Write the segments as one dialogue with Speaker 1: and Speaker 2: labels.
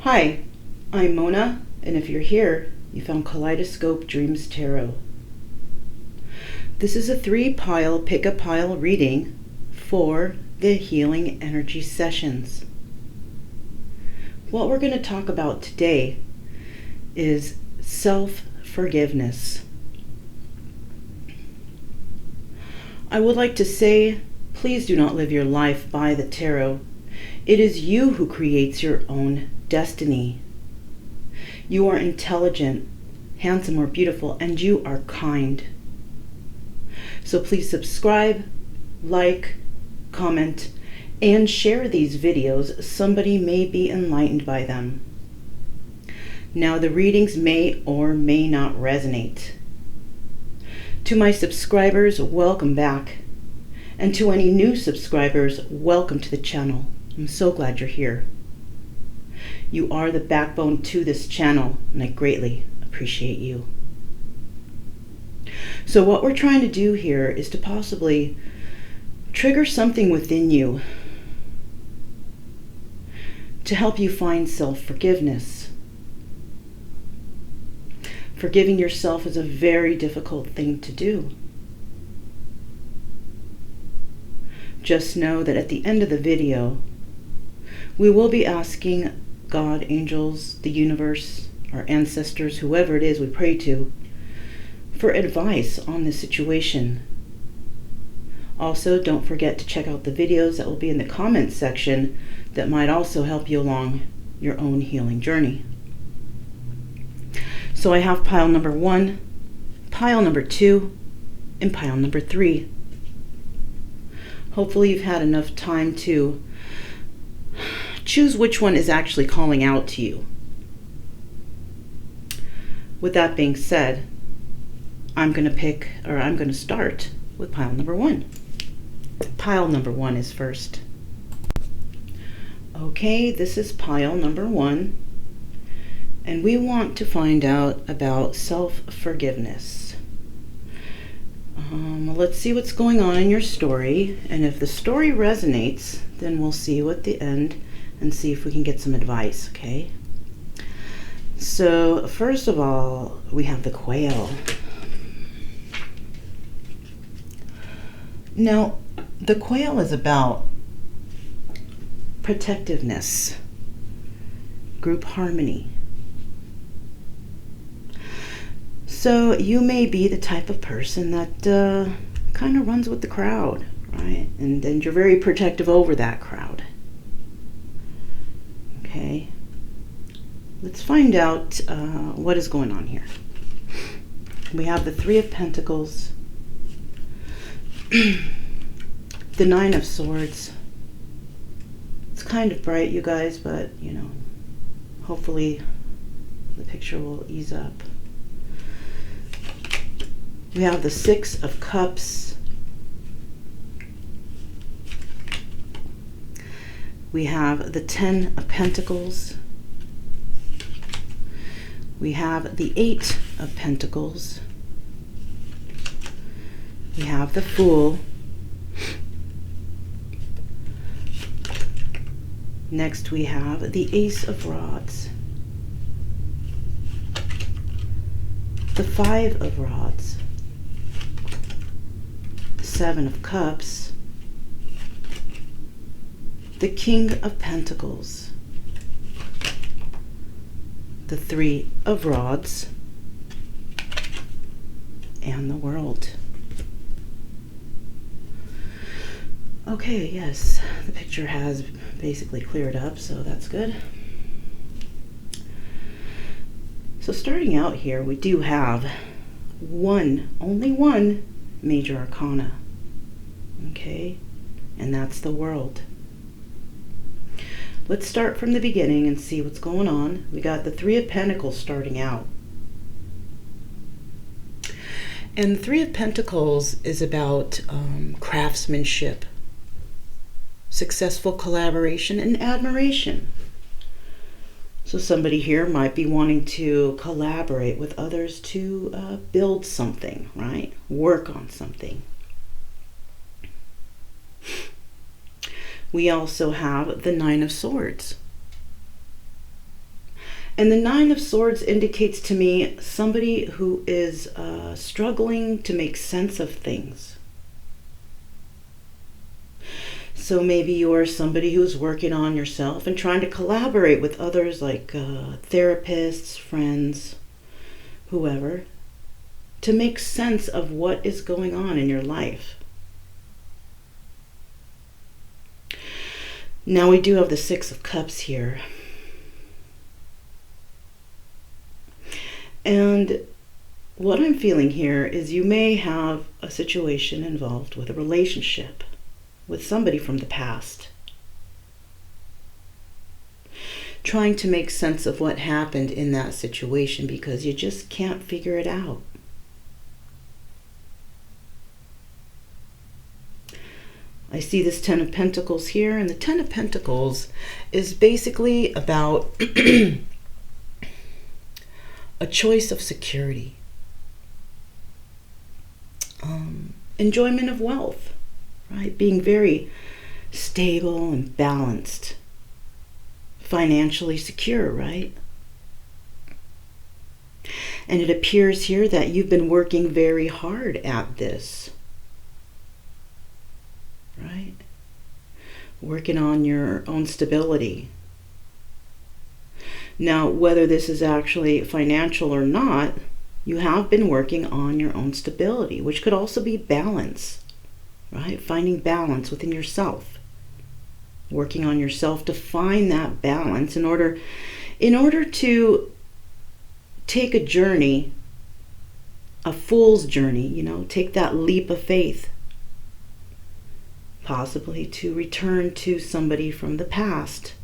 Speaker 1: Hi, I'm Mona, and if you're here, you found Kaleidoscope Dreams Tarot. This is a 3-pile pick-a-pile reading for the Healing Energy Sessions. What we're going to talk about today is self-forgiveness. I would like to say, please do not live your life by the tarot. It is you who creates your own destiny. You are intelligent, handsome, or beautiful, and you are kind. So please subscribe, like, comment, and share these videos. Somebody may be enlightened by them. Now, the readings may or may not resonate. To my subscribers, welcome back. And to any new subscribers, welcome to the channel. I'm so glad you're here. You are the backbone to this channel, and I greatly appreciate you. So what we're trying to do here is to possibly trigger something within you to help you find self-forgiveness. Forgiving yourself is a very difficult thing to do. Just know that at the end of the video, we will be asking God, angels, the universe, our ancestors, whoever it is we pray to, for advice on this situation. Also, don't forget to check out the videos that will be in the comments section that might also help you along your own healing journey. So I have pile number 1, pile number 2, and pile number 3. Hopefully you've had enough time to choose which one is actually calling out to you. With that being said, I'm going to start with pile number 1. Pile number 1 is first. Okay, this is pile number 1. And we want to find out about self-forgiveness. Let's see what's going on in your story. And if the story resonates, then we'll see you at the end and see if we can get some advice, okay? So, first of all, we have the Quail. Now, the Quail is about protectiveness, group harmony. So you may be the type of person that kind of runs with the crowd, right? And then you're very protective over that crowd. Okay. Let's find out what is going on here. We have the 3 of Pentacles, the 9 of Swords. It's kind of bright, you guys, but, you know, hopefully the picture will ease up. We have the 6 of Cups. We have the 10 of Pentacles. We have the 8 of Pentacles. We have the Fool. Next we have the Ace of Rods. The 5 of Rods. 7 of Cups, the King of Pentacles, the 3 of Rods, and the World. Okay, yes, the picture has basically cleared up, so that's good. So starting out here, we do have only one major arcana. Okay, and that's the World. Let's start from the beginning and see what's going on. We got the 3 of Pentacles starting out. And the 3 of Pentacles is about craftsmanship, successful collaboration, and admiration. So somebody here might be wanting to collaborate with others to build something, right? Work on something. We also have the 9 of Swords. And the Nine of Swords indicates to me somebody who is struggling to make sense of things. So maybe you're somebody who's working on yourself and trying to collaborate with others like therapists, friends, whoever, to make sense of what is going on in your life. Now we do have the Six of Cups here. And what I'm feeling here is you may have a situation involved with a relationship with somebody from the past. Trying to make sense of what happened in that situation because you just can't figure it out. I see this Ten of Pentacles here, and the Ten of Pentacles is basically about a choice of security, enjoyment of wealth, right? Being very stable and balanced, financially secure, right? And it appears here that you've been working very hard at this, right? Working on your own stability. Now, whether this is actually financial or not, you have been working on your own stability, which could also be balance, right? Finding balance within yourself. Working on yourself to find that balance in order to take a journey, a fool's journey, you know, take that leap of faith. Possibly to return to somebody from the past.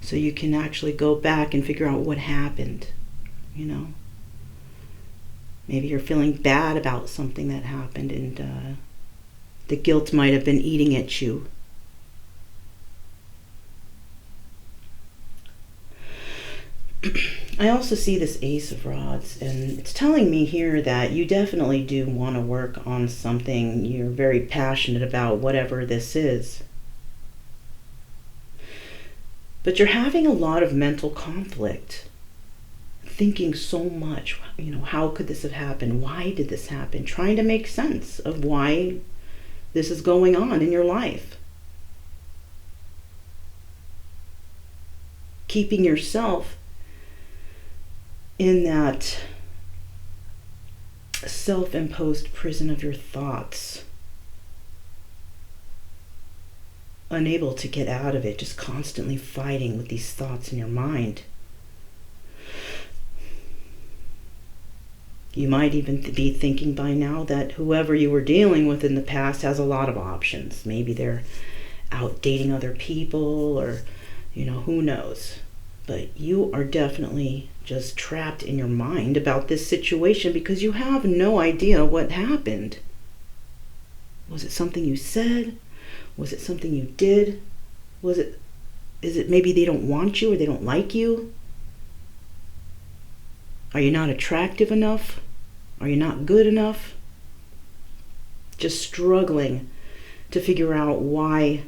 Speaker 1: So you can actually go back and figure out what happened, you know. Maybe you're feeling bad about something that happened and the guilt might have been eating at you. I also see this Ace of Rods, and it's telling me here that you definitely do want to work on something. You're very passionate about whatever this is. But you're having a lot of mental conflict, thinking so much, you know, how could this have happened? Why did this happen? Trying to make sense of why this is going on in your life. Keeping yourself in that self-imposed prison of your thoughts. Unable to get out of it, just constantly fighting with these thoughts in your mind. You might even be thinking by now that whoever you were dealing with in the past has a lot of options. Maybe they're out dating other people, or, you know, who knows. But you are definitely just trapped in your mind about this situation because you have no idea what happened. Was it something you said? Was it something you did? Is it maybe they don't want you or they don't like you? Are you not attractive enough? Are you not good enough? Just struggling to figure out why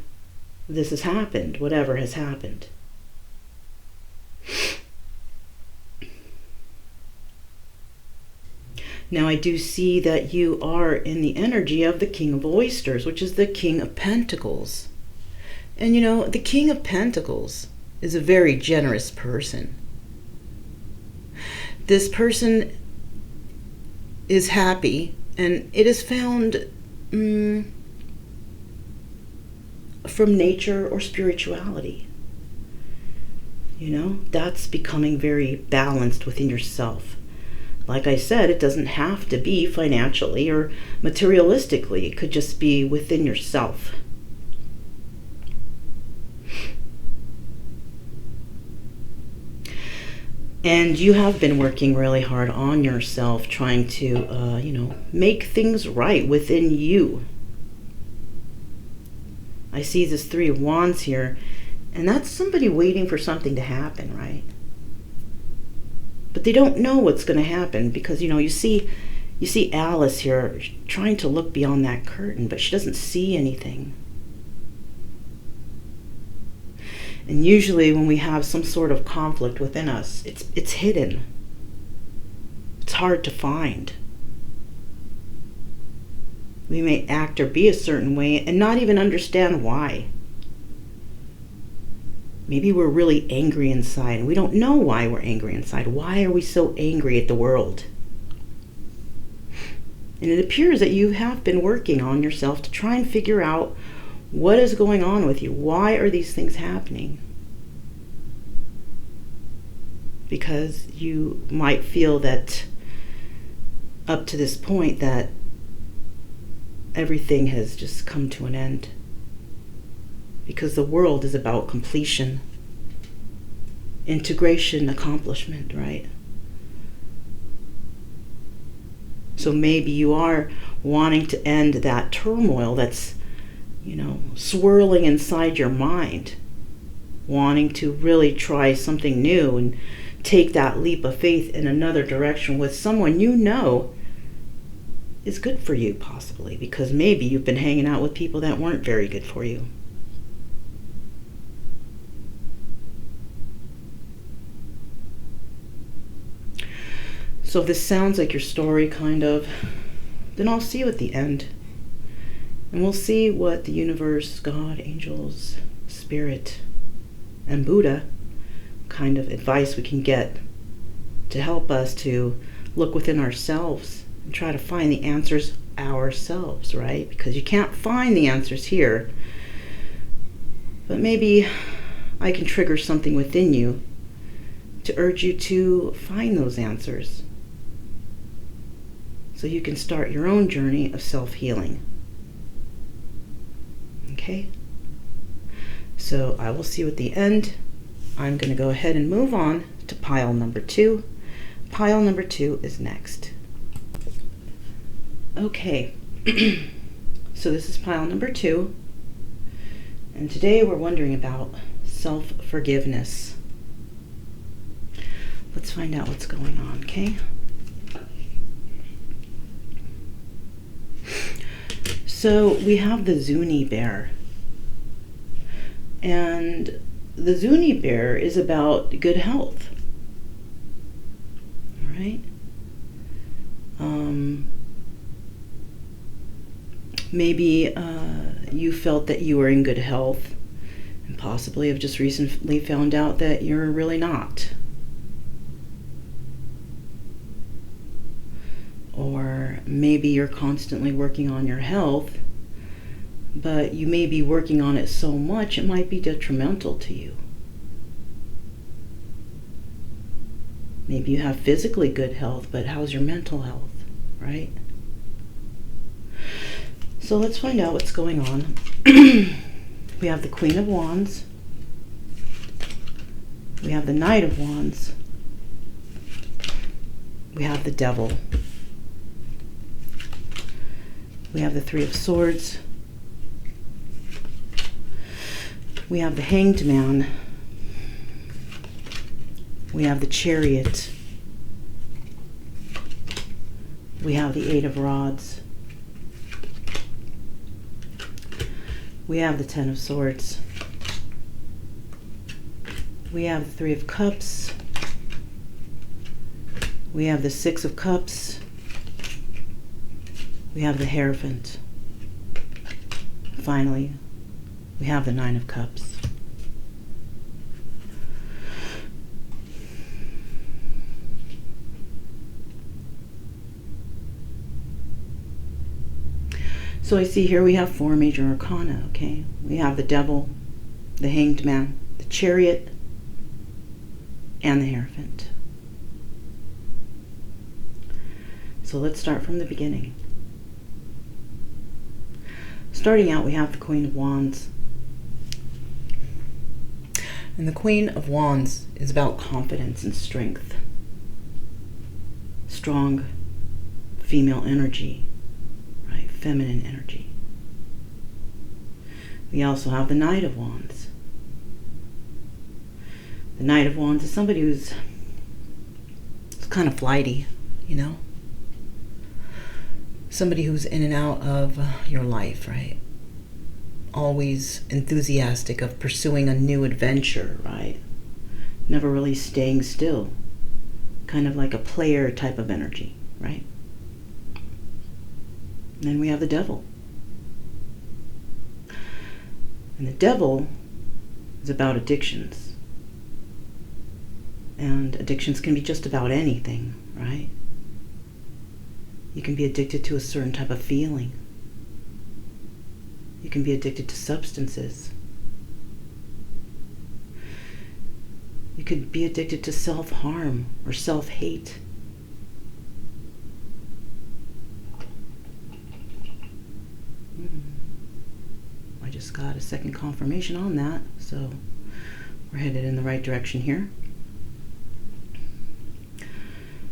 Speaker 1: this has happened, whatever has happened. Now I do see that you are in the energy of the King of Oysters, which is the King of Pentacles. And you know, the King of Pentacles is a very generous person. This person is happy, and it is found from nature or spirituality. You know, that's becoming very balanced within yourself. Like I said, it doesn't have to be financially or materialistically. It could just be within yourself. And you have been working really hard on yourself, trying to, make things right within you. I see this Three of Wands here, and that's somebody waiting for something to happen, right? But they don't know what's going to happen because, you see Alice here trying to look beyond that curtain, but she doesn't see anything. And usually when we have some sort of conflict within us, it's hidden. It's hard to find. We may act or be a certain way and not even understand why. Maybe we're really angry inside and we don't know why we're angry inside. Why are we so angry at the world? And it appears that you have been working on yourself to try and figure out what is going on with you. Why are these things happening? Because you might feel that up to this point that everything has just come to an end. Because the world is about completion, integration, accomplishment, right? So maybe you are wanting to end that turmoil that's, swirling inside your mind, wanting to really try something new and take that leap of faith in another direction with someone you know is good for you, possibly, because maybe you've been hanging out with people that weren't very good for you. So if this sounds like your story, kind of, then I'll see you at the end. And we'll see what the universe, God, angels, Spirit, and Buddha kind of advice we can get to help us to look within ourselves and try to find the answers ourselves, right? Because you can't find the answers here. But maybe I can trigger something within you to urge you to find those answers, so you can start your own journey of self-healing. Okay? So I will see you at the end. I'm going to go ahead and move on to pile number 2. Pile number 2 is next. Okay. So this is pile number 2. And today we're wondering about self-forgiveness. Let's find out what's going on, okay? So we have the Zuni bear. And the Zuni bear is about good health. All right? Maybe you felt that you were in good health and possibly have just recently found out that you're really not. Or maybe you're constantly working on your health, but you may be working on it so much it might be detrimental to you. Maybe you have physically good health, but how's your mental health, right? So let's find out what's going on. We have the Queen of Wands. We have the Knight of Wands. We have the Devil. We have the Three of Swords. We have the Hanged Man. We have the Chariot. We have the Eight of Rods. We have the Ten of Swords. We have the Three of Cups. We have the Six of Cups. We have the Hierophant. Finally, we have the Nine of Cups. So I see here we have 4 major arcana, okay? We have the Devil, the Hanged Man, the Chariot, and the Hierophant. So let's start from the beginning. Starting out, we have the Queen of Wands. And the Queen of Wands is about confidence and strength. Strong female energy, right? Feminine energy. We also have the Knight of Wands. The Knight of Wands is somebody who's kind of flighty, you know? Somebody who's in and out of your life, right? always enthusiastic of pursuing a new adventure, right? Never really staying still. Kind of like a player type of energy, right? And then we have the devil. And the devil is about addictions. And addictions can be just about anything, right? You can be addicted to a certain type of feeling. You can be addicted to substances. You could be addicted to self-harm or self-hate. I just got a second confirmation on that, so we're headed in the right direction here.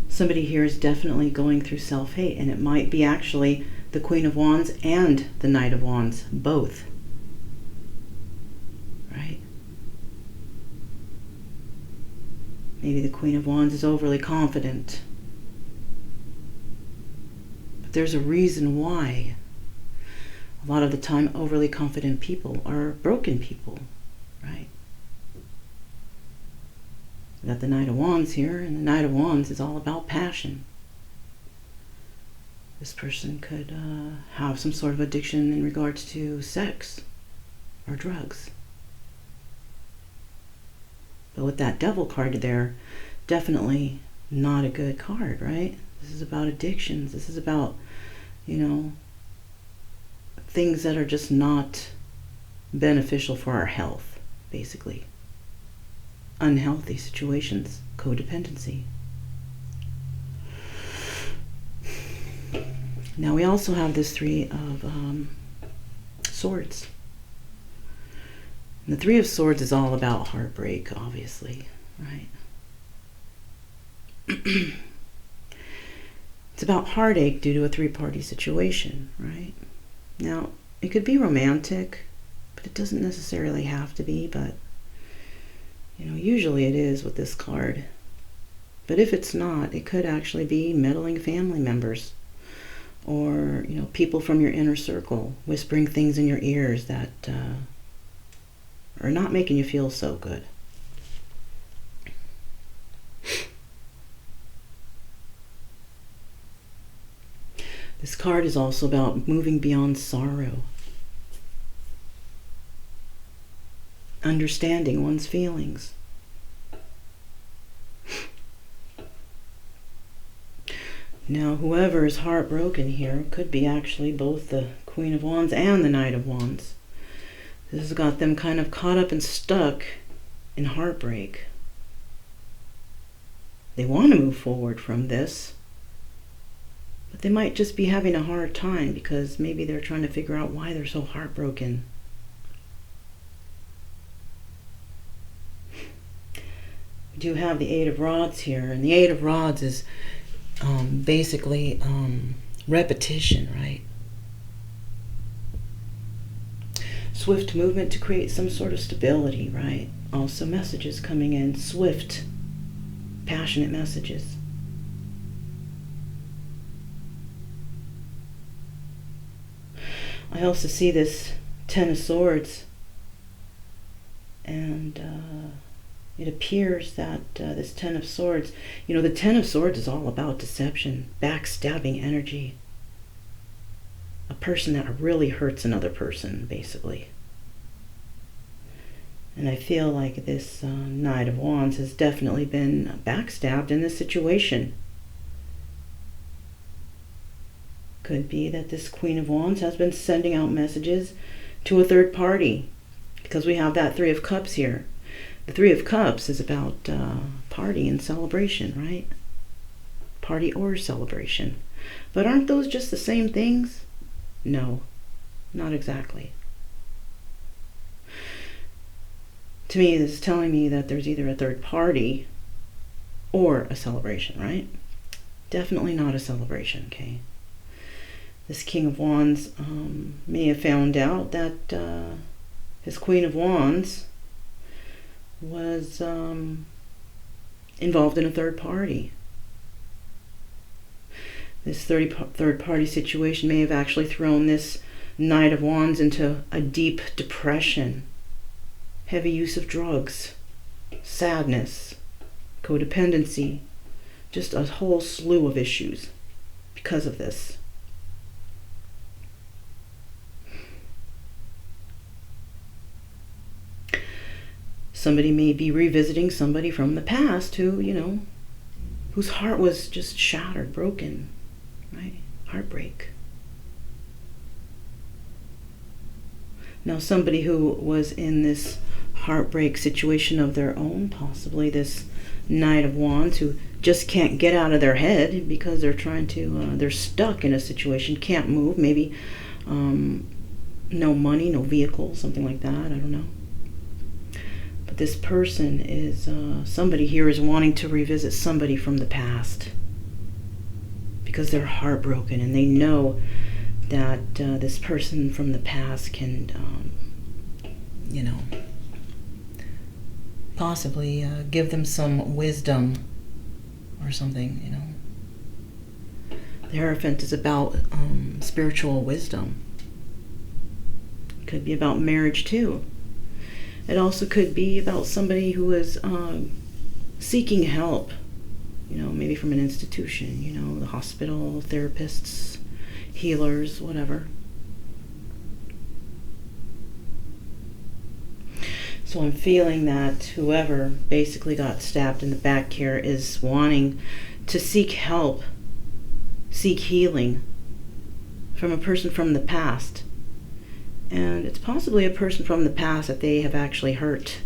Speaker 1: Somebody here is definitely going through self-hate, and it might be actually the Queen of Wands and the Knight of Wands, both. Right? Maybe the Queen of Wands is overly confident. But there's a reason why. A lot of the time, overly confident people are broken people, right? We got the Knight of Wands here, and the Knight of Wands is all about passion. This person could have some sort of addiction in regards to sex or drugs. But with that Devil card there, definitely not a good card, right? This is about addictions. This is about, things that are just not beneficial for our health, basically. Unhealthy situations, codependency. Now we also have this Three of Swords. And the Three of Swords is all about heartbreak, obviously, right? It's about heartache due to a three-party situation, right? Now, it could be romantic, but it doesn't necessarily have to be, but, usually it is with this card. But if it's not, it could actually be meddling family members or, people from your inner circle whispering things in your ears that are not making you feel so good. This card is also about moving beyond sorrow. Understanding one's feelings. Now, whoever is heartbroken here could be actually both the Queen of Wands and the Knight of Wands. This has got them kind of caught up and stuck in heartbreak. They want to move forward from this, but they might just be having a hard time because maybe they're trying to figure out why they're so heartbroken. We do have the Eight of Rods here, and the Eight of Rods is basically repetition, right? Swift movement to create some sort of stability, right? Also messages coming in, swift, passionate messages. I also see this Ten of Swords, and it appears that this Ten of Swords, the Ten of Swords is all about deception, backstabbing energy. A person that really hurts another person, basically. And I feel like this Knight of Wands has definitely been backstabbed in this situation. Could be that this Queen of Wands has been sending out messages to a third party, because we have that Three of Cups here. The Three of Cups is about party and celebration, right? Party or celebration. But aren't those just the same things? No, not exactly. To me, this is telling me that there's either a third party or a celebration, right? Definitely not a celebration, okay? This King of Wands may have found out that his Queen of Wands was involved in a third party. This third party situation may have actually thrown this Knight of Wands into a deep depression, heavy use of drugs, sadness, codependency, just a whole slew of issues because of this. Somebody may be revisiting somebody from the past who, whose heart was just shattered, broken, right? Heartbreak. Now, somebody who was in this heartbreak situation of their own, possibly this Knight of Wands, who just can't get out of their head because they're trying to, they're stuck in a situation, can't move, maybe no money, no vehicle, something like that, I don't know. But this person is, somebody here is wanting to revisit somebody from the past because they're heartbroken and they know that this person from the past can, possibly give them some wisdom or something, The Hierophant is about spiritual wisdom. It could be about marriage too. It also could be about somebody who is seeking help, maybe from an institution, the hospital, therapists, healers, whatever. So I'm feeling that whoever basically got stabbed in the back here is wanting to seek help, seek healing from a person from the past. And it's possibly a person from the past that they have actually hurt.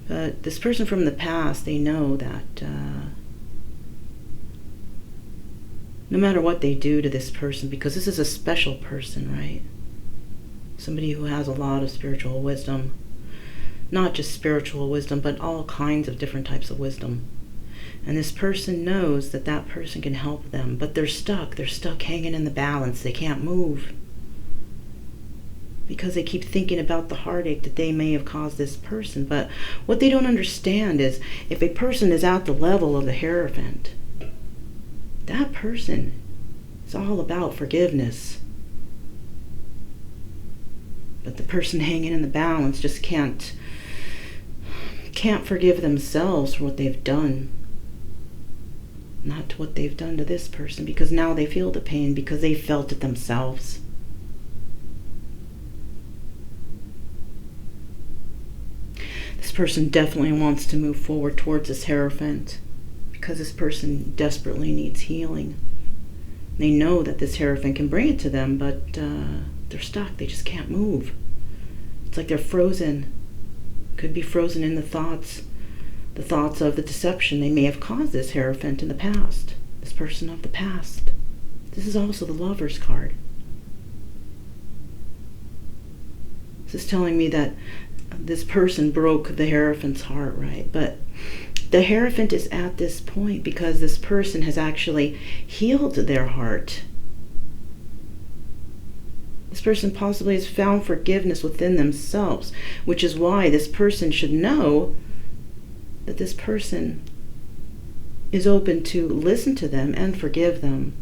Speaker 1: But this person from the past, they know that no matter what they do to this person, because this is a special person, right? Somebody who has a lot of spiritual wisdom. Not just spiritual wisdom, but all kinds of different types of wisdom. And this person knows that that person can help them, but they're stuck. They're stuck hanging in the balance. They can't move because they keep thinking about the heartache that they may have caused this person. But what they don't understand is if a person is at the level of the Hierophant, that person is all about forgiveness. But the person hanging in the balance just can't forgive themselves for what they've done. Not to what they've done to this person, because now they feel the pain because they felt it themselves. This person definitely wants to move forward towards this Hierophant because this person desperately needs healing. They know that this Hierophant can bring it to them, but they're stuck. They just can't move. It's like they're frozen. Could be frozen in the thoughts of the deception they may have caused this Hierophant in the past, this person of the past. This is also the Lover's card. This is telling me that this person broke the Hierophant's heart, right? But the Hierophant is at this point because this person has actually healed their heart. This person possibly has found forgiveness within themselves, which is why this person should know that this person is open to listen to them and forgive them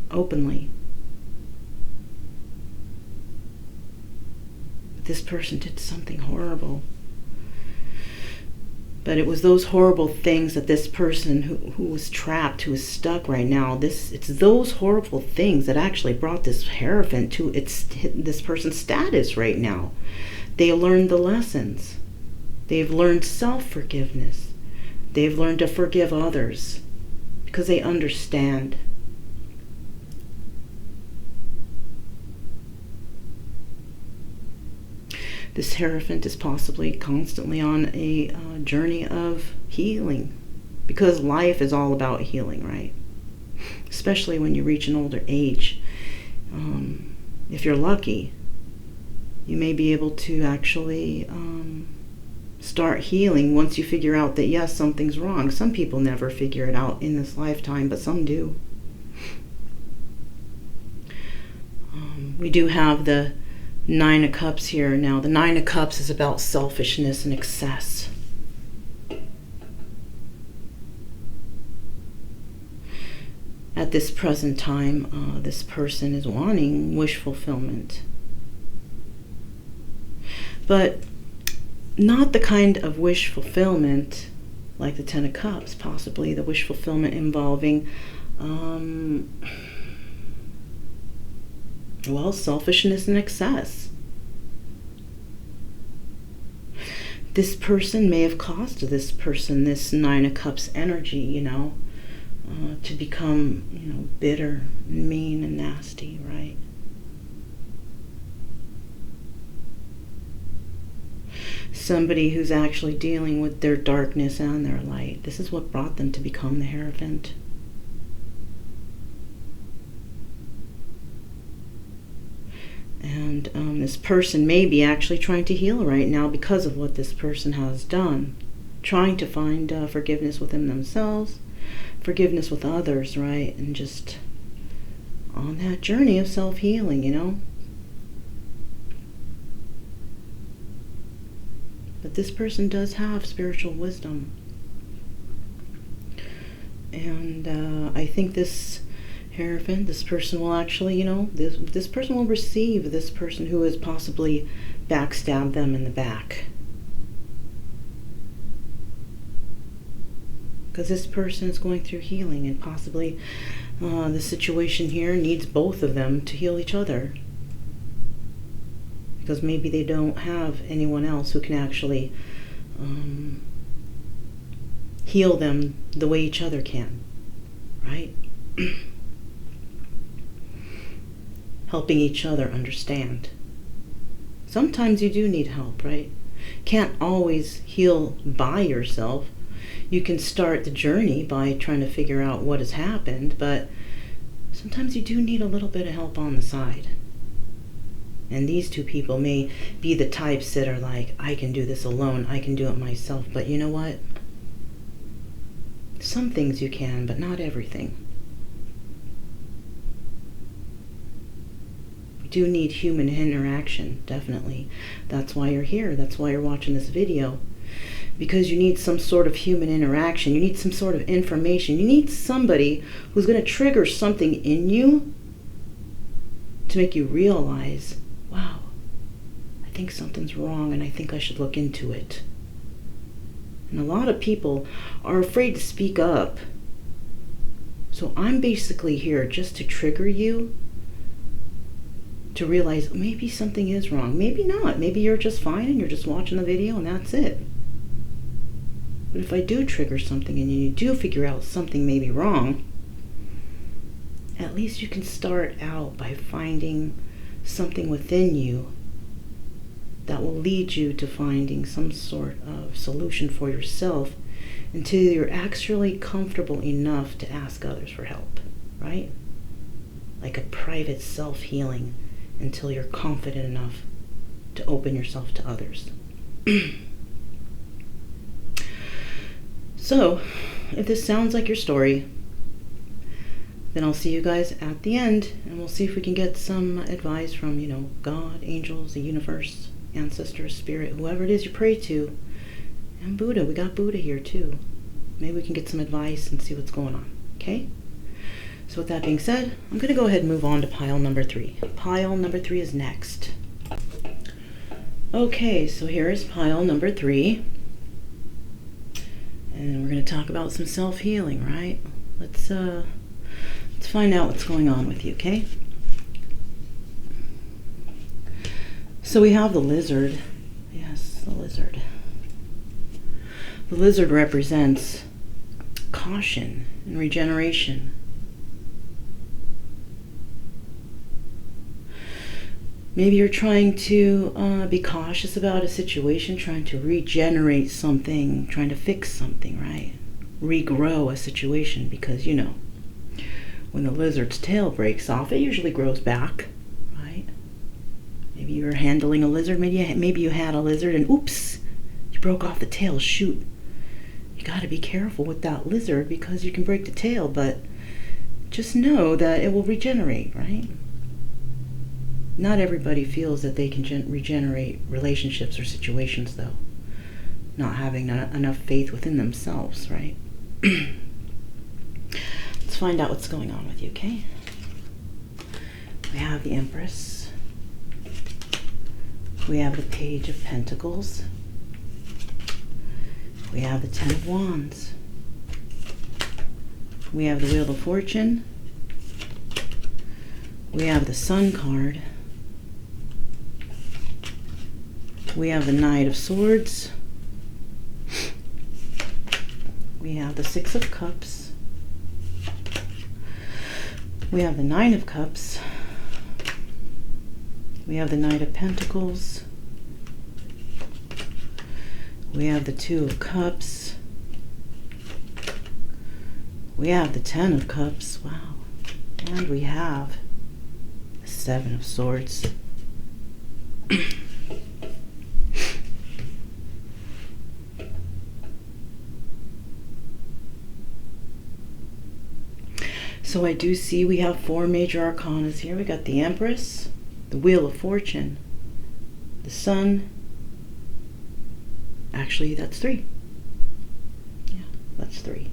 Speaker 1: openly. This person did something horrible. But it was those horrible things that this person who was trapped, who is stuck right now, it's those horrible things that actually brought this Hierophant to this person's status right now. They learned the lessons. They've learned self-forgiveness. They've learned to forgive others because they understand. This Hierophant is possibly constantly on a journey of healing because life is all about healing, right? Especially when you reach an older age. If you're lucky, you may be able to actually start healing once you figure out that, yes, something's wrong. Some people never figure it out in this lifetime, but some do. We do have the Nine of Cups here now. The Nine of Cups is about selfishness and excess. at this present time, this person is wanting wish fulfillment. But not the kind of wish fulfillment like the Ten of Cups, possibly the wish fulfillment involving, well, selfishness and excess. This person may have caused this person this Nine of Cups energy, you know, to become, you know, bitter and mean and nasty, right? Somebody who's actually dealing with their darkness and their light. This is what brought them to become the Hierophant. And this person may be actually trying to heal right now because of what this person has done. Trying to find forgiveness within themselves, forgiveness with others, right? And just on that journey of self-healing, you know? But this person does have spiritual wisdom. And I think this Hierophant, this person will actually, you know, this person will receive this person who has possibly backstabbed them in the back. Because this person is going through healing, and possibly the situation here needs both of them to heal each other. Because maybe they don't have anyone else who can actually heal them the way each other can, right? Helping each other understand. Sometimes you do need help, right? Can't always heal by yourself. You can start the journey by trying to figure out what has happened, but sometimes you do need a little bit of help on the side. And these two people may be the types that are like, I can do this alone, I can do it myself. But you know what? Some things you can, but not everything. We do need human interaction, definitely. That's why you're here. That's why you're watching this video. Because you need some sort of human interaction. You need some sort of information. You need somebody who's going to trigger something in you to make you realize, wow, I think something's wrong and I think I should look into it. And a lot of people are afraid to speak up. So I'm basically here just to trigger you to realize maybe something is wrong. Maybe not. Maybe you're just fine and you're just watching the video and that's it. But if I do trigger something and you do figure out something may be wrong, at least you can start out by finding something within you that will lead you to finding some sort of solution for yourself until you're actually comfortable enough to ask others for help, right? Like a private self-healing until you're confident enough to open yourself to others. So, if this sounds like your story, then I'll see you guys at the end, and we'll see if we can get some advice from, you know, God, angels, the universe, ancestors, spirit, whoever it is you pray to, and Buddha. We got Buddha here too. Maybe we can get some advice and see what's going on, okay? So with that being said, I'm going to go ahead and move on to pile number 3. Pile number 3 is next. Okay, so here is pile number 3. And we're going to talk about some self-healing, right? Let's find out what's going on with you, okay? So we have the lizard. Yes, the lizard. The lizard represents caution and regeneration. Maybe you're trying to be cautious about a situation, trying to regenerate something, trying to fix something, right? Regrow a situation, because, you know, when the lizard's tail breaks off, it usually grows back, right? Maybe you're handling a lizard, maybe you had a lizard and oops, you broke off the tail, shoot. You got to be careful with that lizard because you can break the tail, but just know that it will regenerate, right? Not everybody feels that they can regenerate relationships or situations, though. Not having enough faith within themselves, right? Let's let's find out what's going on with you, okay? We have the Empress. We have the Page of Pentacles. We have the Ten of Wands. We have the Wheel of Fortune. We have the Sun card. We have the Knight of Swords. We have the Six of Cups. We have the Nine of Cups. We have the Knight of Pentacles. We have the Two of Cups. We have the Ten of Cups. Wow. And we have the Seven of Swords. So I do see we have 4 major arcanas here. We got the Empress, the Wheel of Fortune, the Sun. Actually, that's 3. Yeah, that's 3.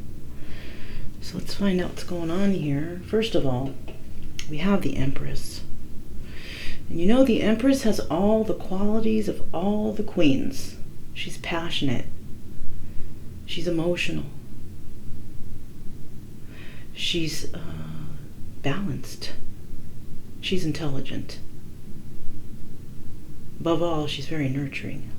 Speaker 1: So let's find out what's going on here. First of all, we have the Empress. And you know, the Empress has all the qualities of all the queens. She's passionate. She's emotional. She's balanced. She's intelligent. Above all, she's very nurturing.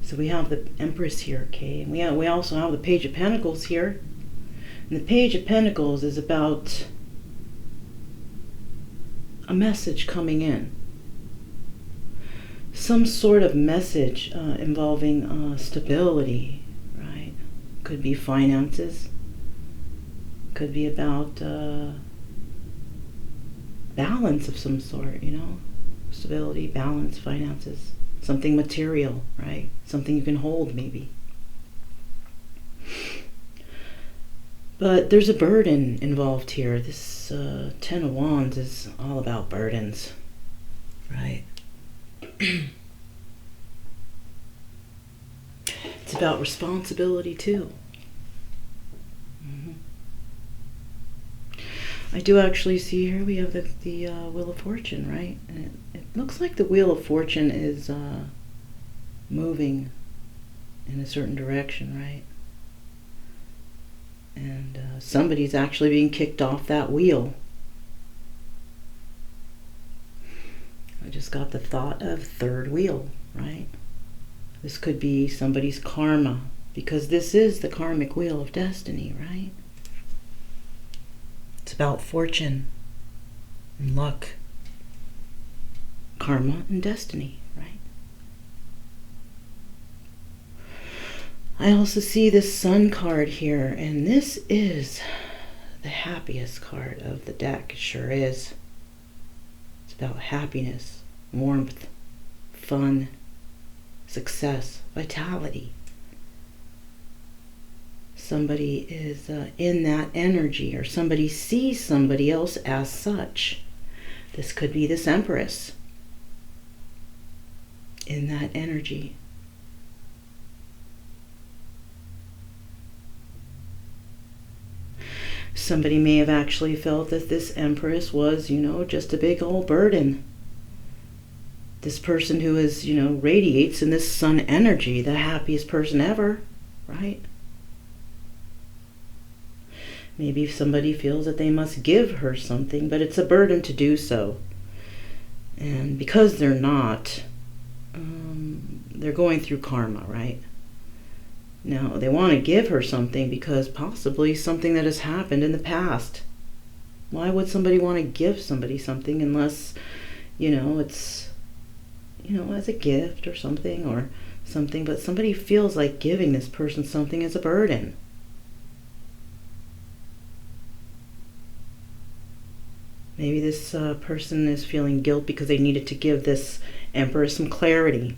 Speaker 1: So we have the Empress here, okay? And we also have the Page of Pentacles here. And the Page of Pentacles is about a message coming in. Some sort of message involving stability, right? Could be finances. Could be about balance of some sort, you know? Stability, balance, finances. Something material, right? Something you can hold, maybe. But there's a burden involved here. This Ten of Wands is all about burdens, right? It's about responsibility, too. I do actually see here we have the Wheel of Fortune, right? And it looks like the Wheel of Fortune is moving in a certain direction, right? And somebody's actually being kicked off that wheel. I just got the thought of third wheel, right? This could be somebody's karma, because this is the karmic wheel of destiny, right? It's about fortune and luck, karma and destiny, right? I also see this Sun card here, and this is the happiest card of the deck. It sure is. It's about happiness, warmth, fun, success, vitality. Somebody is in that energy, or somebody sees somebody else as such. This could be this Empress in that energy. Somebody may have actually felt that this Empress was, you know, just a big old burden. This person who is, you know, radiates in this Sun energy, the happiest person ever, right? Maybe somebody feels that they must give her something, but it's a burden to do so. And because they're not, they're going through karma, right? Now, they want to give her something because possibly something that has happened in the past. Why would somebody want to give somebody something unless, you know, it's, you know, as a gift or something, but somebody feels like giving this person something as a burden. Maybe this person is feeling guilt because they needed to give this Emperor some clarity,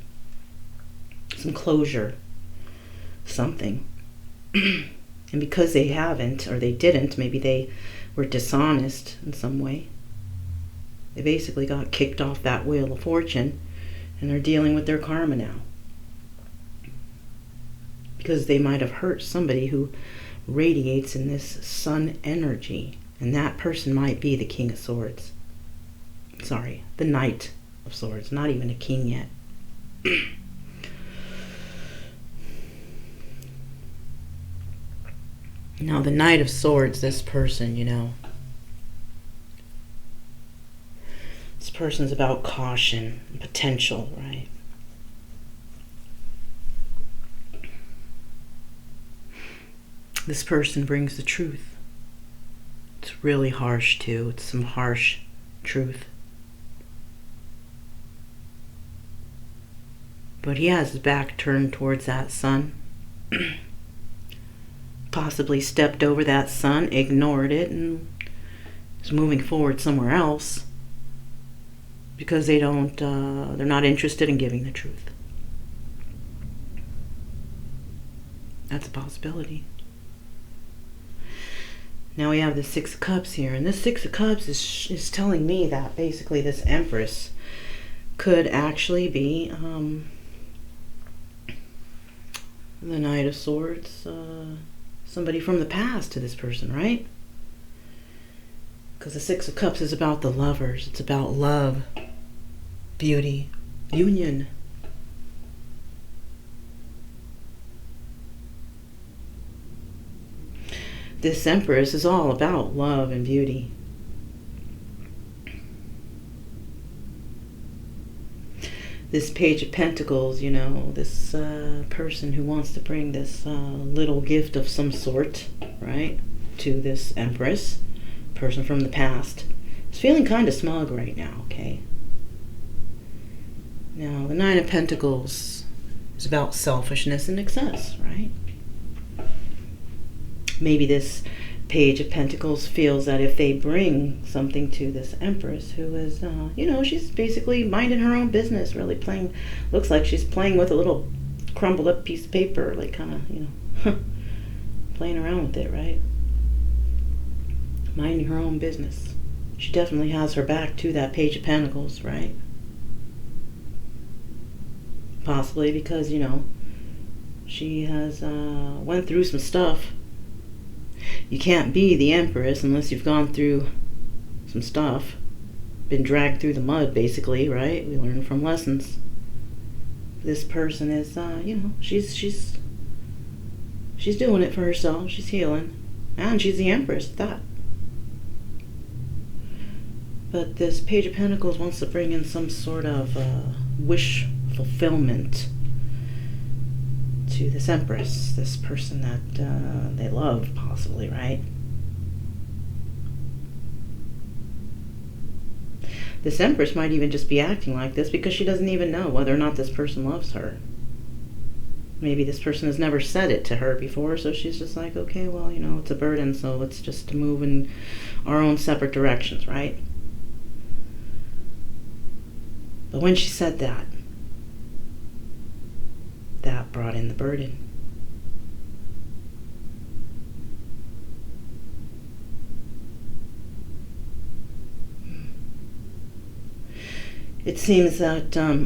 Speaker 1: some closure, something. And because they haven't, or they didn't, maybe they were dishonest in some way. They basically got kicked off that Wheel of Fortune, and they're dealing with their karma now. because they might have hurt somebody who radiates in this sun energy. And that person might be the King of Swords. Sorry, the Knight of Swords. Not even a king yet. Now, the Knight of Swords, this person, you know, this person's about caution and potential, right? This person brings the truth. It's really harsh, too. It's some harsh truth. But he has his back turned towards that sun. Possibly stepped over that sun, ignored it, and is moving forward somewhere else because they're not interested in giving the truth. That's a possibility. Now we have the Six of Cups here, and this Six of Cups is telling me that basically this Empress could actually be the Knight of Swords, somebody from the past to this person, right? Because the Six of Cups is about the lovers. It's about love, beauty, union. This Empress is all about love and beauty. This Page of Pentacles, you know, this person who wants to bring this little gift of some sort, right, to this Empress, person from the past, is feeling kind of smug right now, okay? Now, the Nine of Pentacles is about selfishness and excess, right? Maybe this Page of Pentacles feels that if they bring something to this Empress who is, you know, she's basically minding her own business, really playing, looks like she's playing with a little crumbled up piece of paper, like kind of, you know, playing around with it, right? Minding her own business. She definitely has her back to that Page of Pentacles, right? Possibly because, you know, she has went through some stuff. You can't be the Empress unless you've gone through some stuff. Been dragged through the mud, basically, right? We learn from lessons. This person is, you know, she's doing it for herself. She's healing. And she's the Empress at that. But this Page of Pentacles wants to bring in some sort of wish fulfillment to this Empress, this person that they love, possibly, right? This Empress might even just be acting like this because she doesn't even know whether or not this person loves her. Maybe this person has never said it to her before, so she's just like, okay, well, you know, it's a burden, so let's just move in our own separate directions, right? But when she said that, that brought in the burden. It seems that there's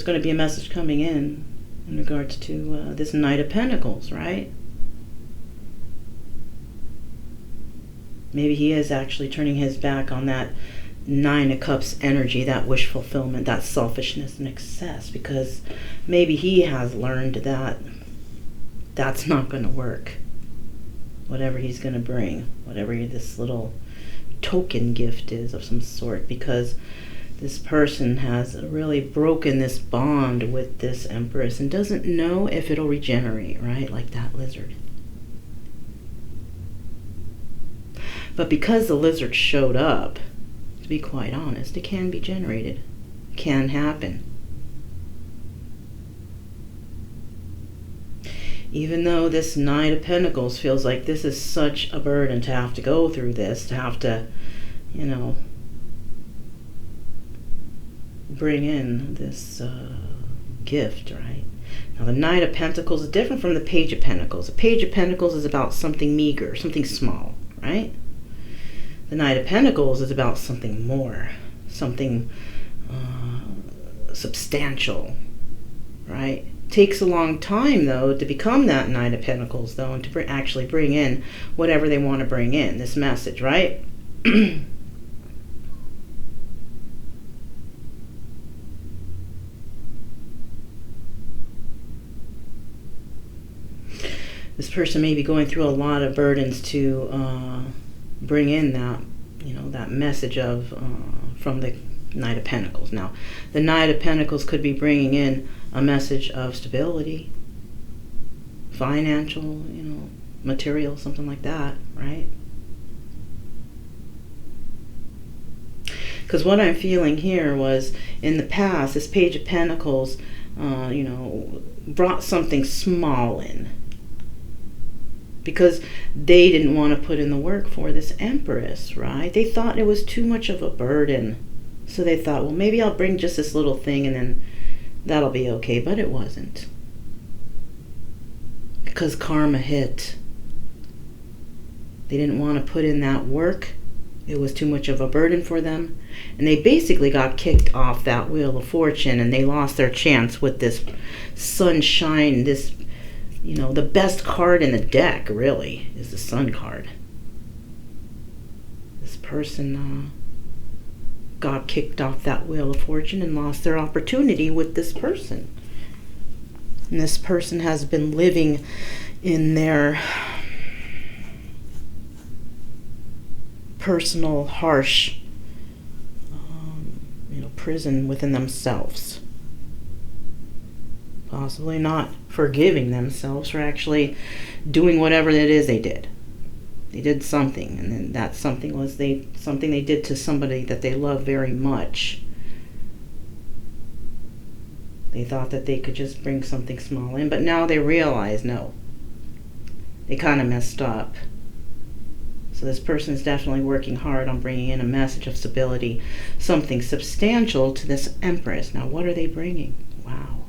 Speaker 1: going to be a message coming in regards to this Knight of Pentacles, right? Maybe he is actually turning his back on that Nine of Cups energy, that wish fulfillment, that selfishness and excess, because maybe he has learned that that's not going to work. Whatever he's going to bring, whatever this little token gift is of some sort, because this person has really broken this bond with this Empress and doesn't know if it'll regenerate, right? Like that lizard. But because the lizard showed up, to be quite honest, it can be generated. It can happen. Even though this Knight of Pentacles feels like this is such a burden to have to go through this, to have to, you know, bring in this gift, right? Now, the Knight of Pentacles is different from the Page of Pentacles. The Page of Pentacles is about something meager, something small, right? The Knight of Pentacles is about something more, something substantial, right? Takes a long time, though, to become that Knight of Pentacles, though, and to actually bring in whatever they want to bring in, this message, right? This person may be going through a lot of burdens to bring in that, that message of from the Knight of Pentacles. Now, the Knight of Pentacles could be bringing in a message of stability, financial, material, something like that, right? Because what I'm feeling here was, in the past, this Page of Pentacles, brought something small in. Because they didn't want to put in the work for this Empress, right? They thought it was too much of a burden. So they thought, well, maybe I'll bring just this little thing and then that'll be okay. But it wasn't. Because karma hit. They didn't want to put in that work. It was too much of a burden for them. And they basically got kicked off that Wheel of Fortune, and they lost their chance with this sunshine, this, the best card in the deck, really, is the Sun card. This person got kicked off that Wheel of Fortune and lost their opportunity with this person. And this person has been living in their personal, harsh, prison within themselves. Possibly not forgiving themselves for actually doing whatever it is they did. They did something, and then that something was something they did to somebody that they love very much. They thought that they could just bring something small in, but now they realize, no, they kind of messed up. So this person is definitely working hard on bringing in a message of stability, something substantial to this Empress. Now, what are they bringing? Wow.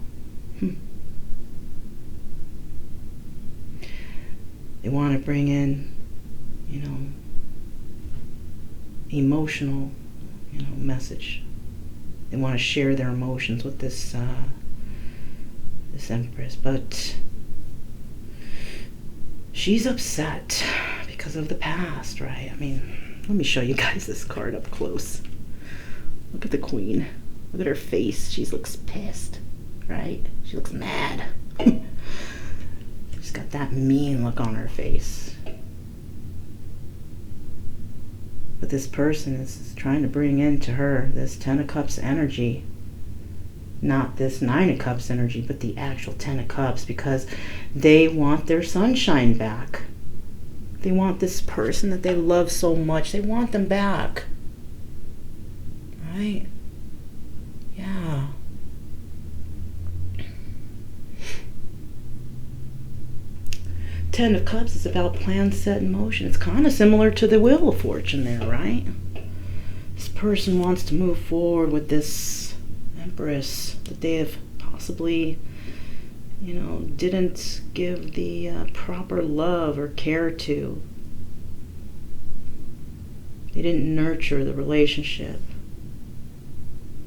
Speaker 1: They want to bring in, emotional, message. They want to share their emotions with this this Empress, but she's upset because of the past, right? I mean, let me show you guys this card up close. Look at the Queen. Look at her face. She looks pissed, right? She looks mad. She's got that mean look on her face. But this person is trying to bring into her this Ten of Cups energy. Not this Nine of Cups energy, but the actual Ten of Cups, because they want their sunshine back. They want this person that they love so much. They want them back. Right? Yeah. Ten of Cups is about plans set in motion. It's kind of similar to the Wheel of Fortune there, right? This person wants to move forward with this Empress that they have possibly, didn't give the proper love or care to. They didn't nurture the relationship.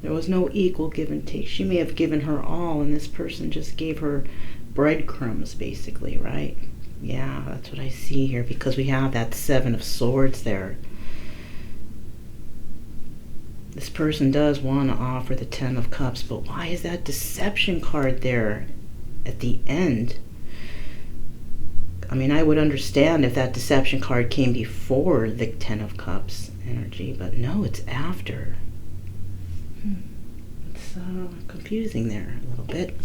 Speaker 1: There was no equal give and take. She may have given her all, and this person just gave her breadcrumbs, basically, right? Yeah, that's what I see here, because we have that Seven of Swords there. This person does want to offer the Ten of Cups, but why is that Deception card there at the end? I mean, I would understand if that Deception card came before the Ten of Cups energy, but no, it's after. It's confusing there a little bit.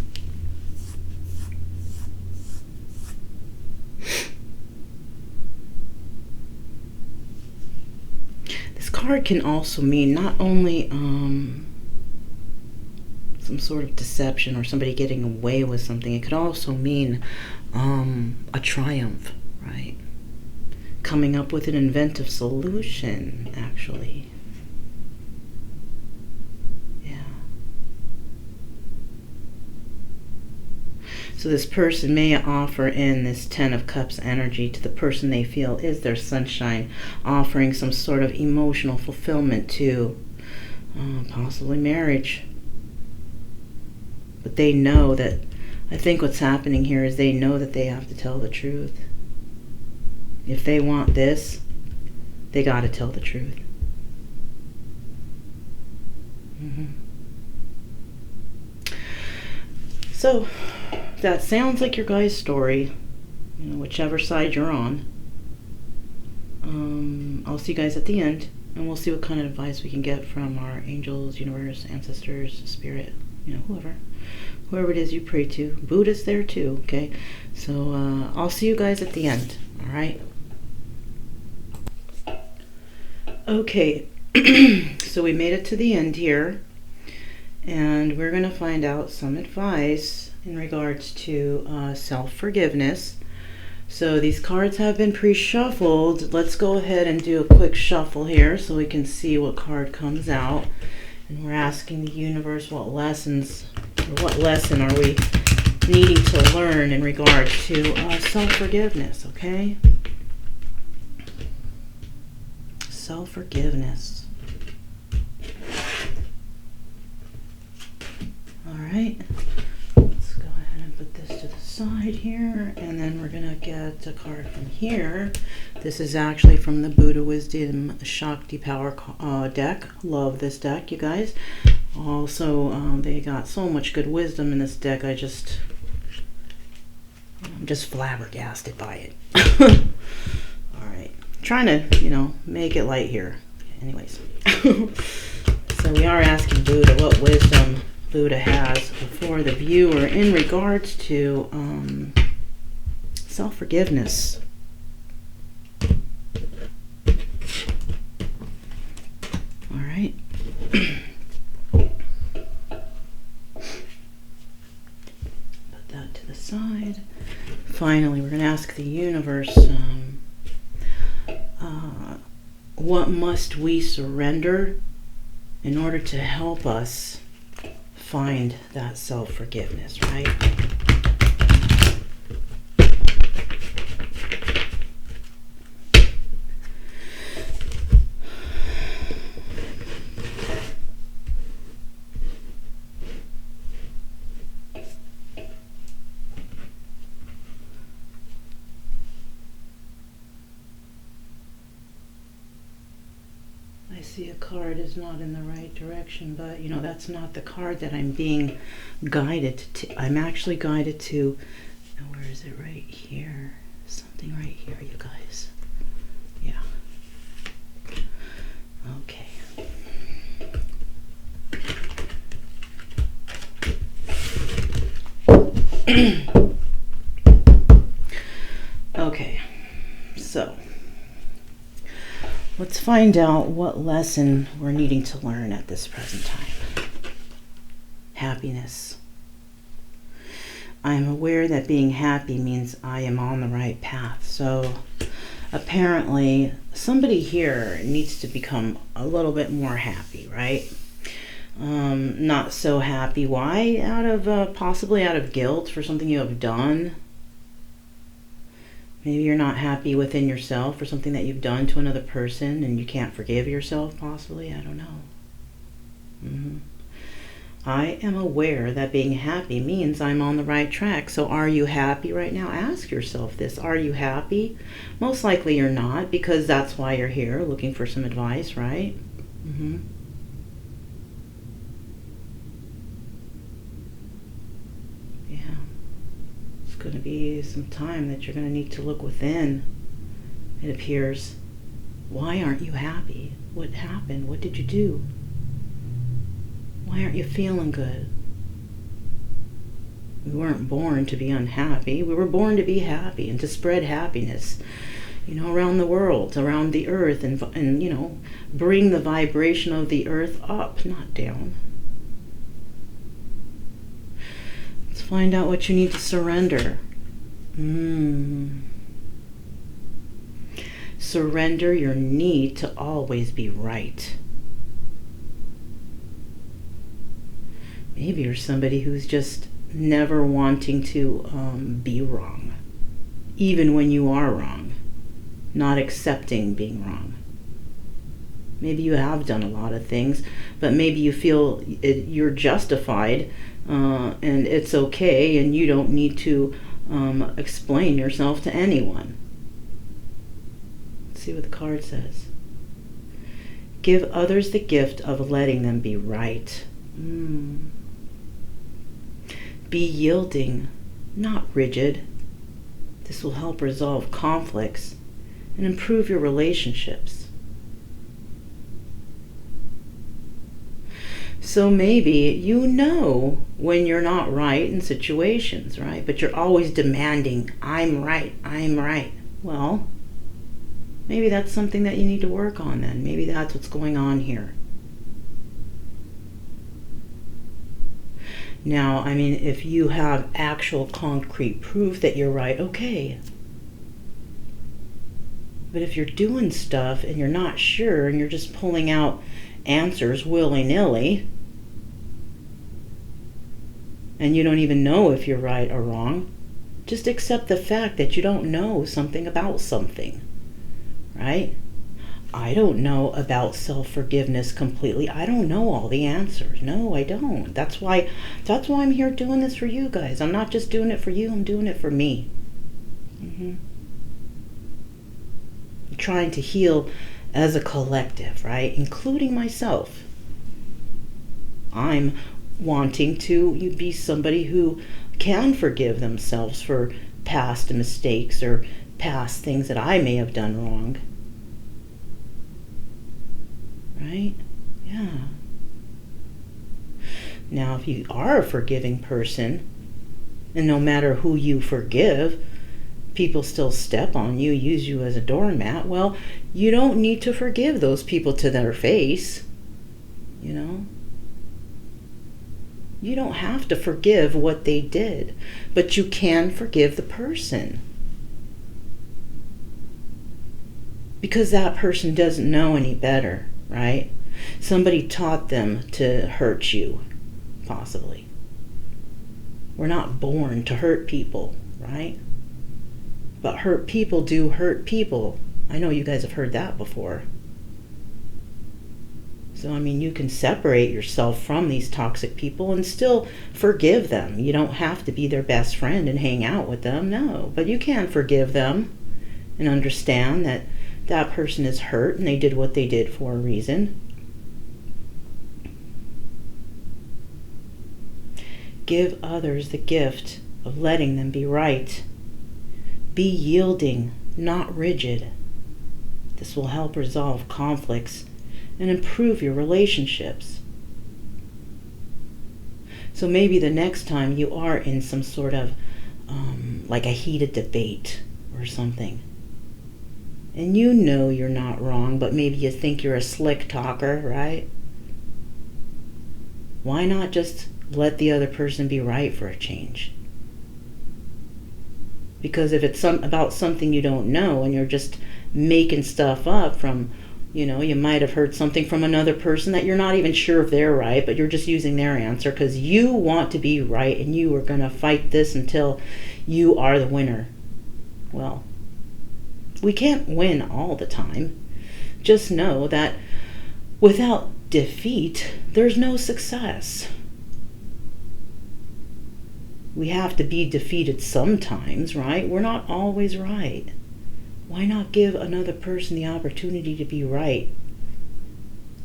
Speaker 1: This card can also mean not only some sort of deception or somebody getting away with something. It could also mean a triumph, right? Coming up with an inventive solution, actually. Yeah. So this person may offer in this Ten of Cups energy to the person they feel is their sunshine, offering some sort of emotional fulfillment to possibly marriage. But they know that, I think what's happening here is they know that they have to tell the truth. If they want this, they got to tell the truth. So, that sounds like your guys' story. You know, whichever side you're on. I'll see you guys at the end, and we'll see what kind of advice we can get from our angels, universe, ancestors, spirit, you know, whoever it is you pray to. Buddha's there too, okay? So I'll see you guys at the end, all right? Okay, so we made it to the end here, and we're going to find out some advice in regards to self-forgiveness. So these cards have been pre-shuffled. Let's go ahead and do a quick shuffle here so we can see what card comes out. And we're asking the universe what lesson are we needing to learn in regards to self-forgiveness, okay? Self-forgiveness. All right. Let's go ahead and put this to the side here, and then we're gonna get a card from here. This is actually from the Buddha Wisdom Shakti Power deck. Love this deck, you guys. Also, they got so much good wisdom in this deck. I'm just flabbergasted by it. All right, trying to, you know, make it light here. Anyways, so we are asking Buddha what wisdom Buddha has for the viewer in regards to self-forgiveness. All right. Put that to the side. Finally, we're going to ask the universe, what must we surrender in order to help us find that self-forgiveness, right? I see a card is not in the right direction, but you know, that's not the card that I'm being guided to. I'm actually guided to, where is it? Right here. Something right here, you guys. Yeah. Okay. Okay. So, let's find out what lesson we're needing to learn at this present time. Happiness. I am aware that being happy means I am on the right path. So apparently somebody here needs to become a little bit more happy, right? Not so happy. Why? Possibly out of guilt for something you have done. Maybe you're not happy within yourself for something that you've done to another person and you can't forgive yourself, possibly. I don't know. I am aware that being happy means I'm on the right track. So are you happy right now? Ask yourself this. Are you happy? Most likely you're not, because that's why you're here, looking for some advice, right? Yeah. It's going to be some time that you're going to need to look within, it appears. Why aren't you happy? What happened? What did you do? Why aren't you feeling good? We weren't born to be unhappy. We were born to be happy and to spread happiness, you know, around the world, around the earth, and you know, bring the vibration of the earth up, not down. Let's find out what you need to surrender. Surrender your need to always be right. Maybe you're somebody who's just never wanting to be wrong, even when you are wrong, not accepting being wrong. Maybe you have done a lot of things, but maybe you feel you're justified and it's okay, and you don't need to explain yourself to anyone. Let's see what the card says. Give others the gift of letting them be right. Be yielding, not rigid. This will help resolve conflicts and improve your relationships. So maybe you know when you're not right in situations, right? But you're always demanding, I'm right, I'm right. Well, maybe that's something that you need to work on then. Maybe that's what's going on here. Now, I mean, if you have actual concrete proof that you're right, okay. But if you're doing stuff and you're not sure and you're just pulling out answers willy-nilly, and you don't even know if you're right or wrong, just accept the fact that you don't know something about something, right? I don't know about self-forgiveness completely. I don't know all the answers. No, I don't. That's why I'm here doing this for you guys. I'm not just doing it for you, I'm doing it for me. I'm trying to heal as a collective, right? Including myself. I'm wanting to be somebody who can forgive themselves for past mistakes or past things that I may have done wrong. Right? Yeah. Now, if you are a forgiving person, and no matter who you forgive, people still step on you, use you as a doormat, well, you don't need to forgive those people to their face. You know? You don't have to forgive what they did, but you can forgive the person. Because that person doesn't know any better. Right? Somebody taught them to hurt you, possibly. We're not born to hurt people, right? But hurt people do hurt people. I know you guys have heard that before. So, I mean, you can separate yourself from these toxic people and still forgive them. You don't have to be their best friend and hang out with them, no. But you can forgive them and understand that that person is hurt and they did what they did for a reason. Give others the gift of letting them be right. Be yielding, not rigid. This will help resolve conflicts and improve your relationships. So maybe the next time you are in some sort of like a heated debate or something, and you know you're not wrong, but maybe you think you're a slick talker, right? Why not just let the other person be right for a change? Because if it's about something you don't know and you're just making stuff up from, you might have heard something from another person that you're not even sure if they're right, but you're just using their answer because you want to be right and you are going to fight this until you are the winner. Well, we can't win all the time. Just know that without defeat, there's no success. We have to be defeated sometimes, right? We're not always right. Why not give another person the opportunity to be right?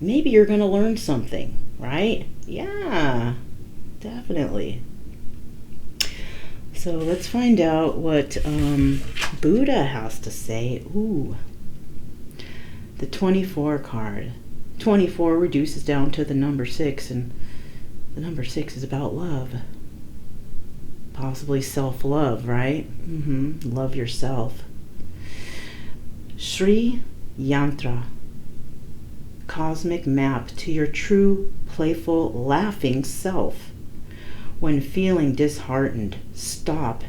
Speaker 1: Maybe you're going to learn something, right? Yeah, definitely. So let's find out what Buddha has to say. Ooh, the 24 card. 24 reduces down to the number 6, and the number 6 is about love. Possibly self-love, right? Love yourself. Sri Yantra, cosmic map to your true, playful, laughing self. When feeling disheartened, stop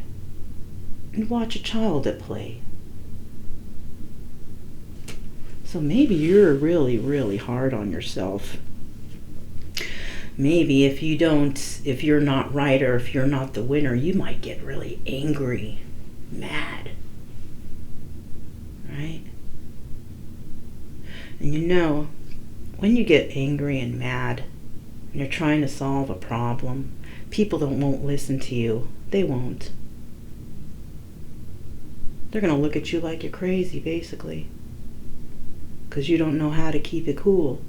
Speaker 1: and watch a child at play. So maybe you're really, really hard on yourself. Maybe if you're not right or if you're not the winner, you might get really angry, mad, right? And when you get angry and mad and you're trying to solve a problem, people won't listen to you. They won't. They're going to look at you like you're crazy, basically, because you don't know how to keep it cool.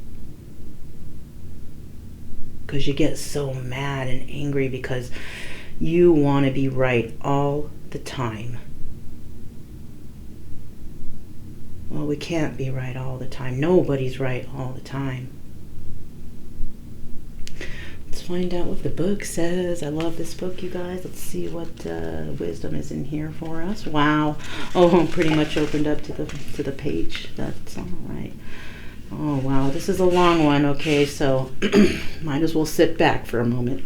Speaker 1: Because you get so mad and angry because you want to be right all the time. Well, we can't be right all the time. Nobody's right all the time. Let's find out what the book says. I love this book, you guys. Let's see what wisdom is in here for us. Wow. Oh, I'm pretty much opened up to the page. That's all right. Oh, wow. This is a long one. Okay, so might as well sit back for a moment.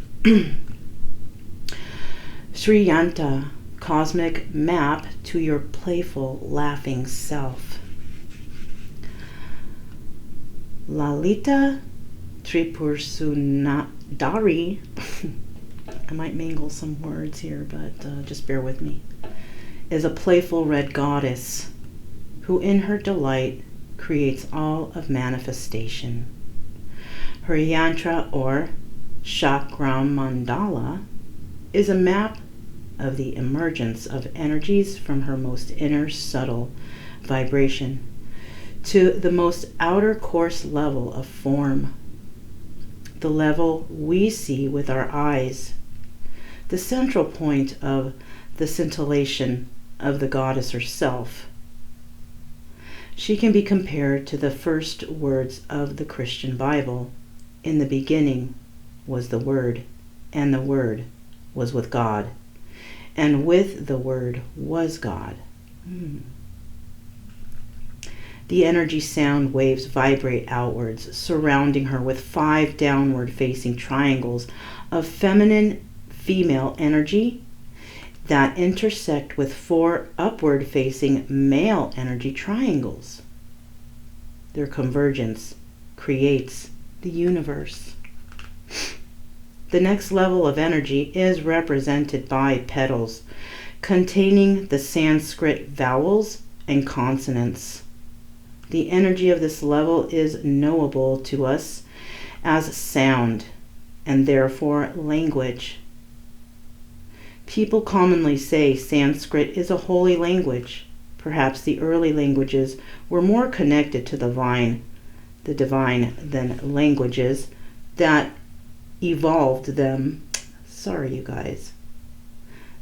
Speaker 1: Sri Yanta, cosmic map to your playful, laughing self. Lalita Tripursunadari, I might mangle some words here, but just bear with me, is a playful red goddess who in her delight creates all of manifestation. Her yantra or chakram mandala is a map of the emergence of energies from her most inner subtle vibration to the most outer coarse level of form, the level we see with our eyes, the central point of the scintillation of the goddess herself. She can be compared to the first words of the Christian Bible. In the beginning was the Word, and the Word was with God, and with the Word was God. The energy sound waves vibrate outwards, surrounding her with 5 downward-facing triangles of feminine female energy that intersect with 4 upward-facing male energy triangles. Their convergence creates the universe. The next level of energy is represented by petals containing the Sanskrit vowels and consonants. The energy of this level is knowable to us as sound and therefore language. People commonly say Sanskrit is a holy language. Perhaps the early languages were more connected to the divine than languages that evolved them. Sorry, you guys.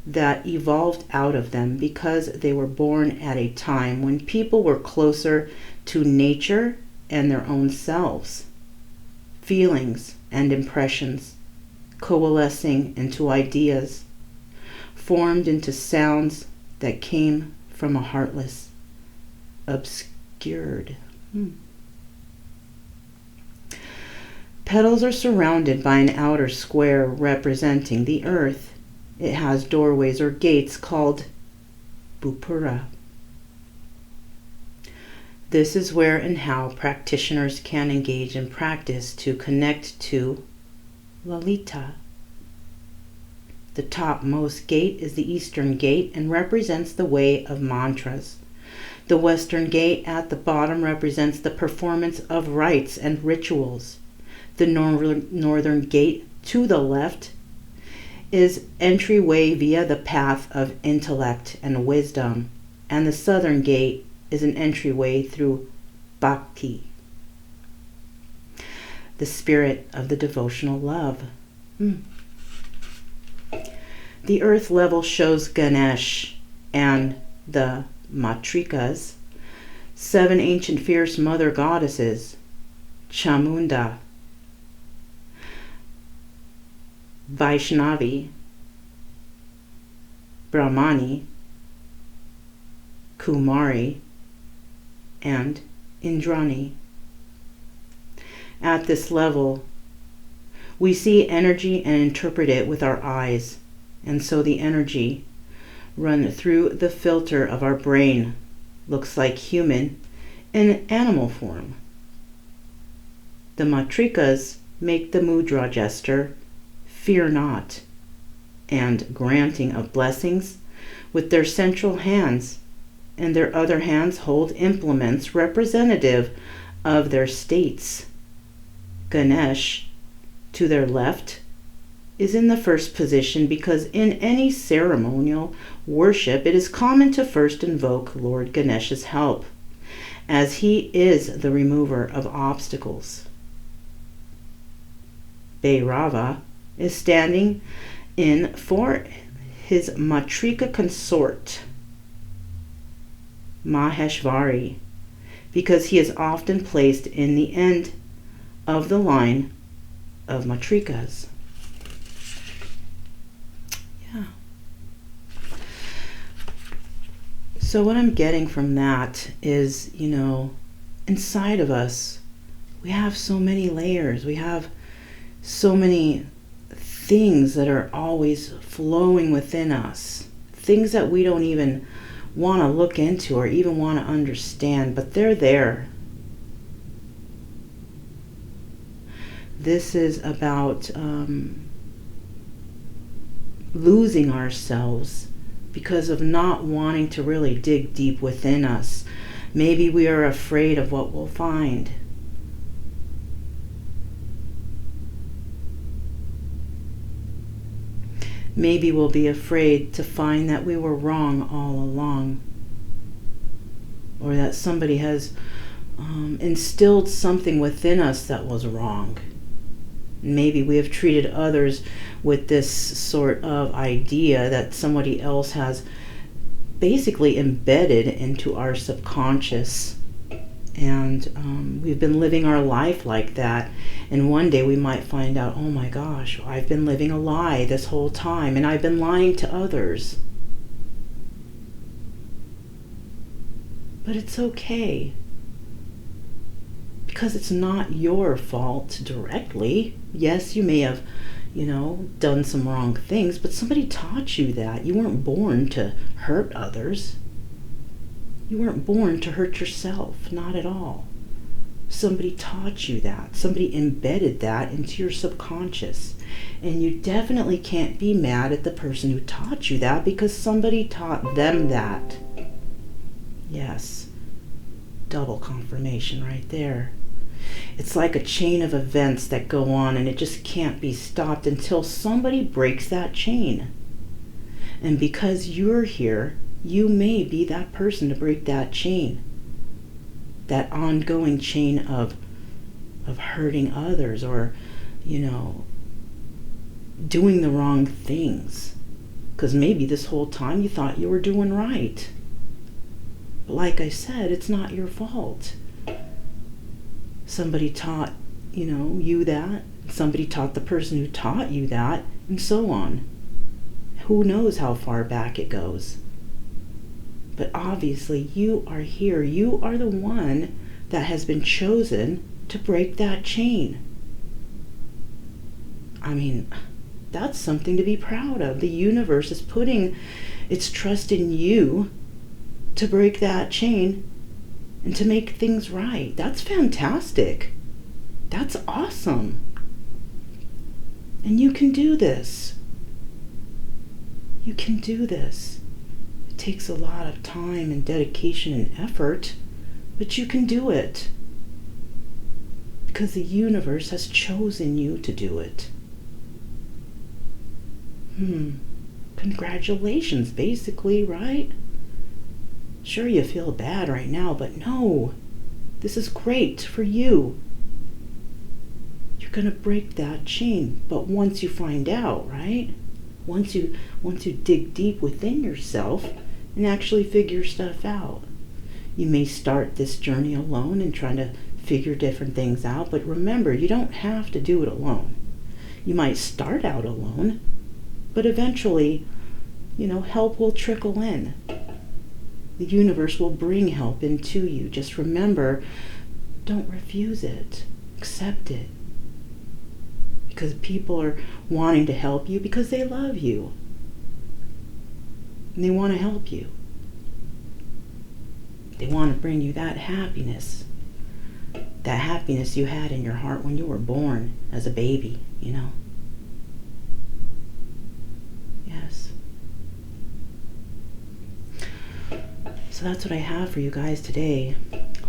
Speaker 1: That evolved out of them because they were born at a time when people were closer to nature and their own selves. Feelings and impressions coalescing into ideas formed into sounds that came from a heartless, obscured. Petals are surrounded by an outer square representing the earth. It has doorways or gates called Bupura. This is where and how practitioners can engage in practice to connect to Lalita. The topmost gate is the Eastern Gate and represents the way of mantras. The Western Gate at the bottom represents the performance of rites and rituals. The Northern Gate to the left is entryway via the path of intellect and wisdom, and the Southern Gate is an entryway through bhakti, the spirit of the devotional love. The earth level shows Ganesh and the Matrikas, 7 ancient fierce mother goddesses, Chamunda, Vaishnavi, Brahmani, Kumari, and Indrani. At this level, we see energy and interpret it with our eyes, and so the energy run through the filter of our brain looks like human in animal form. The matrikas make the mudra gesture, fear not, and granting of blessings with their central hands, and their other hands hold implements representative of their states Ganesh to their left is in the first position because in any ceremonial worship, it is common to first invoke Lord Ganesh's help, as he is the remover of obstacles. Bhairava is standing in for his Matrika consort, Maheshvari, because he is often placed in the end of the line of Matrikas. Yeah. So what I'm getting from that is, inside of us, we have so many layers. We have so many things that are always flowing within us. Things that we don't even want to look into or even want to understand, but they're there. This is about losing ourselves because of not wanting to really dig deep within us. Maybe we are afraid of what we'll find. Maybe we'll be afraid to find that we were wrong all along, or that somebody has instilled something within us that was wrong. Maybe we have treated others with this sort of idea that somebody else has basically embedded into our subconscious. And we've been living our life like that. And one day we might find out, oh my gosh, I've been living a lie this whole time, and I've been lying to others. But it's okay, because it's not your fault directly. Yes, you may have, done some wrong things, but somebody taught you that. You weren't born to hurt others. You weren't born to hurt yourself, not at all. Somebody taught you that. Somebody embedded that into your subconscious. And you definitely can't be mad at the person who taught you that, because somebody taught them that. Yes, double confirmation right there. It's like a chain of events that go on, and it just can't be stopped until somebody breaks that chain. And because you're here, you may be that person to break that chain, that ongoing chain of hurting others, or doing the wrong things, because maybe this whole time you thought you were doing right. But like I said, it's not your fault. Somebody taught you that, somebody taught the person who taught you that, and so on. Who knows how far back it goes. But obviously you are here. You are the one that has been chosen to break that chain. I mean, that's something to be proud of. The universe is putting its trust in you to break that chain and to make things right. That's fantastic. That's awesome. And you can do this. You can do this. It takes a lot of time and dedication and effort, but you can do it. Because the universe has chosen you to do it. Congratulations, basically, right? Sure, you feel bad right now, but no. This is great for you. You're going to break that chain. But once you find out, right? Once you dig deep within yourself and actually figure stuff out. You may start this journey alone and trying to figure different things out, but remember, you don't have to do it alone. You might start out alone, but eventually, help will trickle in. The universe will bring help into you. Just remember, don't refuse it. Accept it. Because people are wanting to help you because they love you. And they want to help you. They want to bring you that happiness. That happiness you had in your heart when you were born as a baby, Yes. So that's what I have for you guys today.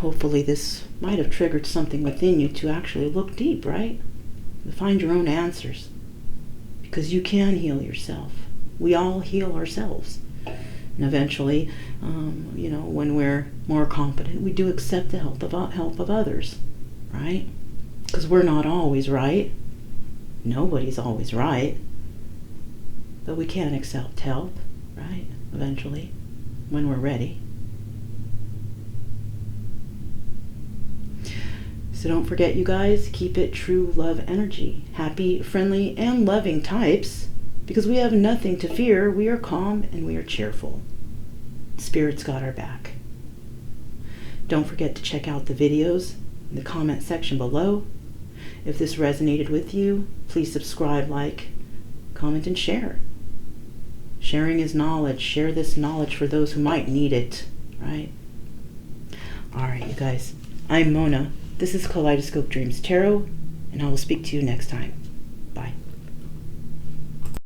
Speaker 1: hopefully this might have triggered something within you to actually look deep, right? To find your own answers. Because you can heal yourself. We all heal ourselves. And eventually, when we're more competent, we do accept the help of others, right? Because we're not always right. Nobody's always right. But we can accept help, right? Eventually, when we're ready. So don't forget, you guys, keep it true love energy. Happy, friendly, and loving types. Because we have nothing to fear. We are calm and we are cheerful. Spirit's got our back. Don't forget to check out the videos in the comment section below. If this resonated with you, please subscribe, like, comment, and share. Sharing is knowledge. Share this knowledge for those who might need it, right? All right, you guys. I'm Mona. This is Kaleidoscope Dreams Tarot, and I will speak to you next time.